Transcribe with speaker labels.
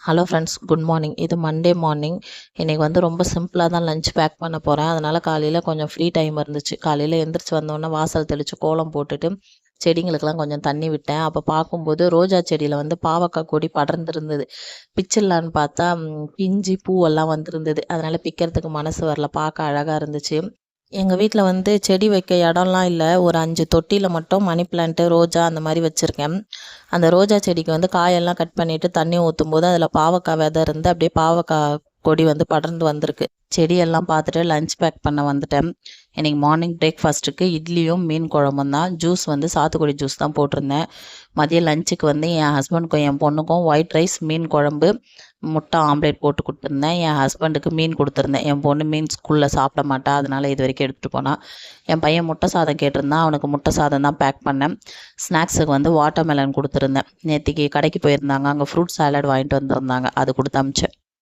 Speaker 1: Hello friends, good morning. இது Monday morning. இன்றைக்கி வந்து ரொம்ப சிம்பிளாக தான் லஞ்ச் பேக் பண்ண போகிறேன். அதனால் காலையில் கொஞ்சம் ஃப்ரீ டைம் இருந்துச்சு. காலையில் எந்திரிச்சு வந்தோடனே வாசல் தெளித்து கோலம் போட்டுட்டு செடிங்களுக்கெல்லாம் கொஞ்சம் தண்ணி விட்டேன். அப்போ பார்க்கும்போது ரோஜா செடியில் வந்து பாவக்காய் கொடி படர்ந்துருந்தது. பிச்சிடலான்னு பார்த்தா பிஞ்சு பூவெல்லாம் வந்திருந்தது. அதனால் பிக்கிறதுக்கு மனசு வரல. பார்க்க அழகாக இருந்துச்சு. எங்கள் வீட்டில் வந்து செடி வைக்க இடம்லாம் இல்லை. ஒரு 5 தொட்டியில் மட்டும் மணி பிளான்ட்டு, ரோஜா அந்த மாதிரி வச்சுருக்கேன். அந்த ரோஜா செடிக்கு வந்து காயெல்லாம் கட் பண்ணிவிட்டு தண்ணி ஊற்றும் போது அதில் பாவக்காய் விதை இருந்து அப்படியே பாவக்காய் கொடி வந்து படர்ந்து வந்திருக்கு. செடியெல்லாம் பார்த்துட்டு லஞ்ச் பேக் பண்ண வந்துட்டேன். இன்றைக்கி மார்னிங் பிரேக்ஃபாஸ்ட்டுக்கு இட்லியும் மீன் குழம்பும் தான். ஜூஸ் வந்து சாத்துக்குடி ஜூஸ் தான் போட்டிருந்தேன். மதியம் லஞ்சுக்கு வந்து என் ஹஸ்பண்டுக்கும் என் பொண்ணுக்கும் ஒயிட் ரைஸ், மீன் குழம்பு, முட்டை ஆம்லேட் போட்டு கொடுத்துருந்தேன். என் ஹஸ்பண்டுக்கு மீன் கொடுத்துருந்தேன். என் பொண்ணு மீன் ஸ்கூலில் சாப்பிட மாட்டா, அதனால் இது வரைக்கும் எடுத்துகிட்டு போனான். என் பையன் முட்டை சாதம் கேட்டிருந்தான். அவனுக்கு முட்டை சாதம் தான் பேக் பண்ணேன். ஸ்நாக்ஸுக்கு வந்து வாட்டர்மெலன் கொடுத்துருந்தேன். நேற்றுக்கு கடைக்கு போயிருந்தாங்க, அங்கே ஃப்ரூட் சாலட் வாங்கிட்டு வந்திருந்தாங்க, அது கொடுத்து அமிச்சேன்.